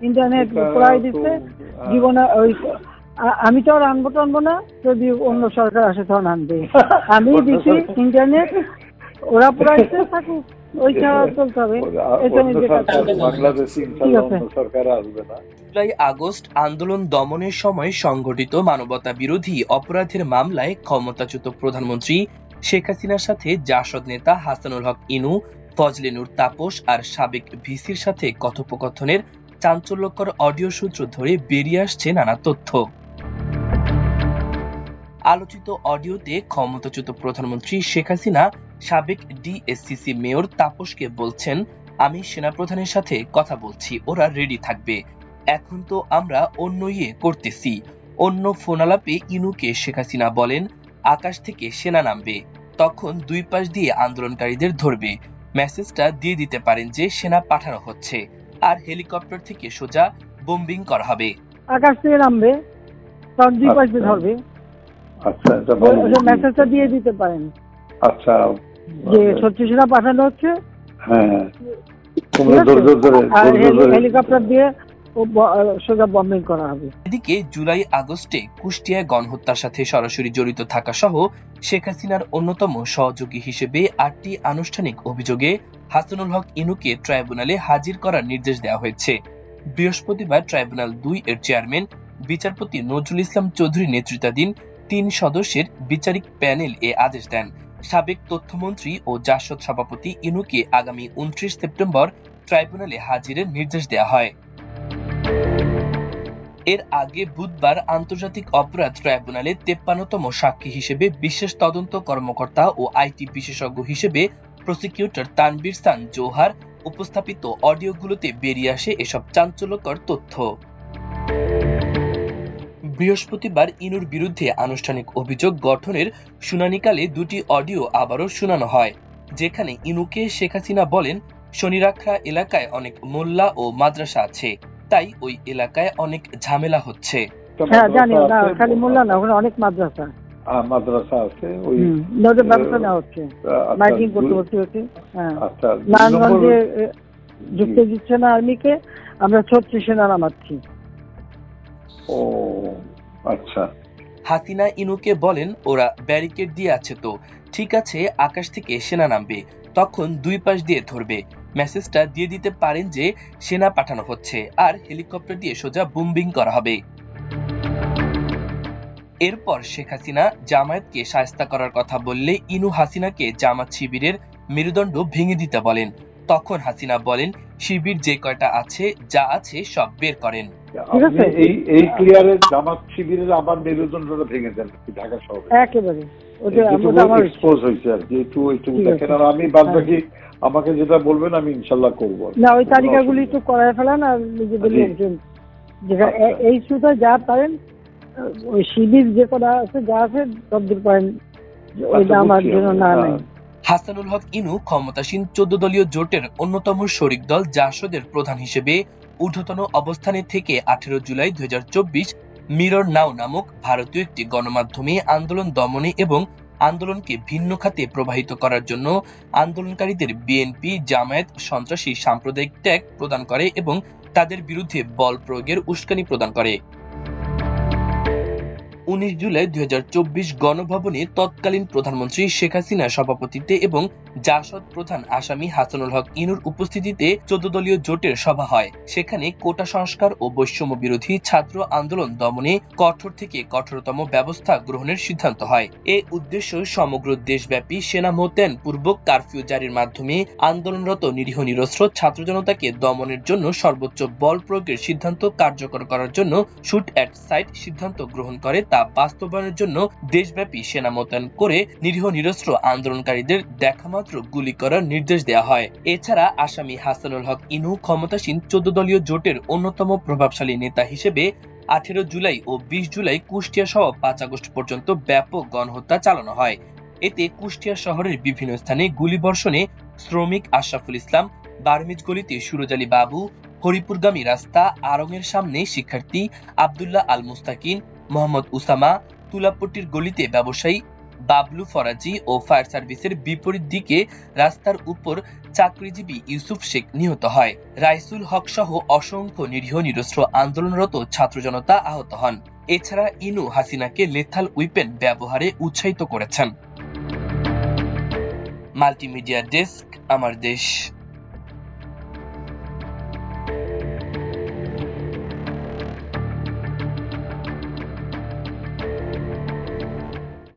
Internet পুরাই দিচ্ছে জীবনে। ওই আমি তো আর আনবো না, যদি অন্য সরকার আসে তখন আনবে। আমি দিচ্ছি ইন্টারনেট, ওরা পুরাইছে থাকুক, ওই ছাড়া চলতে হবে। জুলাই আগস্ট আন্দোলন দমনের সময় সংঘটিত মানবতা বিরোধী অপরাধের মামলায় ক্ষমতাচ্যুত প্রধানমন্ত্রী শেখ হাসিনার সাথে জাসদ নেতা হাসানুল হক ইনু, ফজলে নূর তাপস আর সাবেক ভিসির সাথে কথোপকথনের চাঞ্চল্যকর অডিও সূত্র ধরে বেরিয়ে আসছে নানা তথ্য। আলোচিত অডিওতে ক্ষমতাচ্যুত প্রধানমন্ত্রী শেখ হাসিনা সাবেক ডিএসসিসি মেয়র তাপসকে বলছেন, আমি সেনাপ্রধানের সাথে কথা বলছি, ওরা রেডি থাকবে, এখন তো আমরা অন্য করতেছি। অন্য ফোনালাপে ইনুকে শেখ হাসিনা বলেন, আকাশ থেকে সেনা নামবে, তখন দুই পাশ দিয়ে আন্দোলনকারীদের ধরবে, মেসেজটা দিয়ে দিতে পারেন যে সেনা পাঠানো হচ্ছে, আর হেলিকপ্টার থেকে সোজা বোম্বিং করা হবে। আকাশ থেকে নামবে, তখন দুই পাশ দিয়ে ধরবে। আচ্ছা, মেসেজটা দিয়ে দিতে পারেন। আচ্ছা, যে সত্যি সেনা পাঠানো হচ্ছে, হ্যাঁ, হেলিকপ্টার দিয়ে সোজা বম্বিং করা হবে। এদিকে জুলাই আগস্টে কুষ্টিয়ায় গণহত্যার সাথে সরাসরি জড়িত থাকা সহ শেখ হাসিনার অন্যতম সহযোগী হিসেবে 8টি আনুষ্ঠানিক অভিযোগে হাসানুল হক ইনুকে ট্রাইব্যুনালে হাজির করার নির্দেশ দেওয়া হয়েছে। বৃহস্পতিবার ট্রাইব্যুনাল 2 এর চেয়ারম্যান বিচারপতি নজরুল ইসলাম চৌধুরী নেতৃত্বাধীন 3 সদস্যের বিচারিক প্যানেল এ আদেশ দেন। সাবেক তথ্যমন্ত্রী ও জাসদ সভাপতি ইনুকে আগামী 29 সেপ্টেম্বর ট্রাইব্যুনালে হাজিরের নির্দেশ দেওয়া হয়। এর আগে বুধবার আন্তর্জাতিক অপরাধ ট্রাইব্যুনালে 53তম সাক্ষী হিসেবে বিশেষ তদন্ত কর্মকর্তা ও আইটি বিশেষজ্ঞ হিসেবে প্রসিকিউটর তানভীর সান জোহার উপস্থাপিত অডিওগুলোতে বেরিয়ে আসে এসব চাঞ্চল্যকর তথ্য। বৃহস্পতিবার ইনুর বিরুদ্ধে আনুষ্ঠানিক অভিযোগ গঠনের শুনানিকালে 2টি অডিও আবারও শোনানো হয়, যেখানে ইনুকে শেখ হাসিনা বলেন, শনিরাখড়া এলাকায় অনেক মোল্লা ও মাদ্রাসা আছে, তাই ওই এলাকায় অনেক ঝামেলা হচ্ছে। হ্যাঁ জানি, না খালি মোল্লা না, ওখানে অনেক মাদ্রাসা আছে, ওই ব্যবস্থা নেওয়া হচ্ছে, মাইকিং করতে হচ্ছে। নারায়ণগঞ্জে ঢুকতে দিচ্ছে না আর্মিকে, আমরা 36 সেনা নামাচ্ছি। ও আচ্ছা। হাসিনা ইনুকে বলেন, ওরা ব্যারিকেড দিয়ে আছে, তো ঠিক আছে, আকাশ থেকে সেনা নামবে, তখন দুই পাশ দিয়ে ধরবে, মেসেজটা দিয়ে দিতে পারেন যে সেনা পাঠানো হচ্ছে, আর হেলিকপ্টার দিয়ে সোজা বোম্বিং করা হবে। এরপর শেখ হাসিনা জামায়াতকে শায়েস্তা করার কথা বললে ইনু হাসিনাকে জামাত শিবিরের মেরুদণ্ড ভেঙে দিতে বলেন। তখন হাসিনা বলেন, শিবির যে কয়টা আছে, যা আছে সব বের করেন। এই ক্লিয়ারে জামাত শিবিরের আবার মেরুদণ্ডটা ভেঙে দেন ঢাকা শহরে একেবারে, এক্সপোজ হয়েছে আর কি, একটু দেখেন। আর আমি বাদ বাকি আমাকে যেটা বলবেন আমি ইনশাল্লাহ করবো। না, ওই তালিকাগুলি একটু করায় ফেলান, আর নিজেদের লোকজন এই সুতা যা পারেন, ওই শিবির যে কটা আছে যা আছে সব দূর পারেন, ওইটা আমার জন্য না নাই। হাসানুল হক ইনু ক্ষমতাসীন 14 দলীয় জোটের অন্যতম শরিক দল জাসদের প্রধান হিসেবে ঊর্ধ্বতন অবস্থানে থেকে 18 জুলাই 2024 মিরর নাও নামক ভারতীয় একটি গণমাধ্যমে আন্দোলন দমনে এবং আন্দোলনকে ভিন্ন খাতে প্রবাহিত করার জন্য আন্দোলনকারীদের বিএনপি জামায়াত সন্ত্রাসী সাম্প্রদায়িক ট্যাগ প্রদান করে এবং তাদের বিরুদ্ধে বল প্রয়োগের উস্কানি প্রদান করে। 19 জুলাই 2024 গণভবনে তৎকালীন প্রধানমন্ত্রী শেখ হাসিনার সভাপতিত্বে এবং জাসদ প্রধান আসামি হাসানুল হক ইনুর উপস্থিতিতে 14 দলীয় জোটের সভা হয়। সেখানে কোটা সংস্কার ও বৈষম্য বিরোধী ছাত্র আন্দোলন দমনে কঠোর থেকে কঠোরতম ব্যবস্থা গ্রহণের সিদ্ধান্ত হয়। এ উদ্দেশ্য সমগ্র দেশব্যাপী সেনা মোতায়েন পূর্বক কারফিউ জারির মাধ্যমে আন্দোলনরত নিরীহ নিরস্ত্র ছাত্র জনতাকে দমনের জন্য সর্বোচ্চ বল প্রয়োগের সিদ্ধান্ত কার্যকর করার জন্য শুট অ্যাট সাইট সিদ্ধান্ত গ্রহণ করে, তা বাস্তবায়নের জন্য দেশব্যাপী সেনা মোতায়েন করে নিরীহ নিরস্ত্র আন্দোলনকারীদের দেখামাত্র গুলি করার নির্দেশ দেওয়া হয়। এছাড়া আসামি হাসানুল হক ইনু ক্ষমতাসীন 14 দলীয় জোটের অন্যতম প্রভাবশালী নেতা হিসেবে 18 জুলাই ও 20 জুলাই কুষ্টিয়া সহ 5 আগস্ট পর্যন্ত ব্যাপক গণহত্যা চালানো হয়। এতে কুষ্টিয়া শহরের বিভিন্ন স্থানে গুলিবর্ষণে শ্রমিক আশরাফুল ইসলাম, বার্মিজ গলিতে সুরজ আলী বাবু, হরিপুরগামী রাস্তা আরঙের সামনে শিক্ষার্থী আব্দুল্লাহ আল মুস্তাকিন, মোহাম্মদ উসামা, তুলাপট্টির গলিতে ব্যবসায়ী বাবলু ফরাজি ও ফায়ার সার্ভিসের বিপরীত দিকে রাস্তার উপর চাকরিজীবী ইউসুফ শেখ নিহত হয়। রাইসুল হক সহ অসংখ্য নিরীহ নিরস্ত্র আন্দোলনরত ছাত্র জনতা আহত হন। এছাড়া ইনু হাসিনাকে লেথাল উইপেন ব্যবহারে উৎসাহিত করেছেন। মাল্টিমিডিয়া ডেস্ক, আমার দেশ।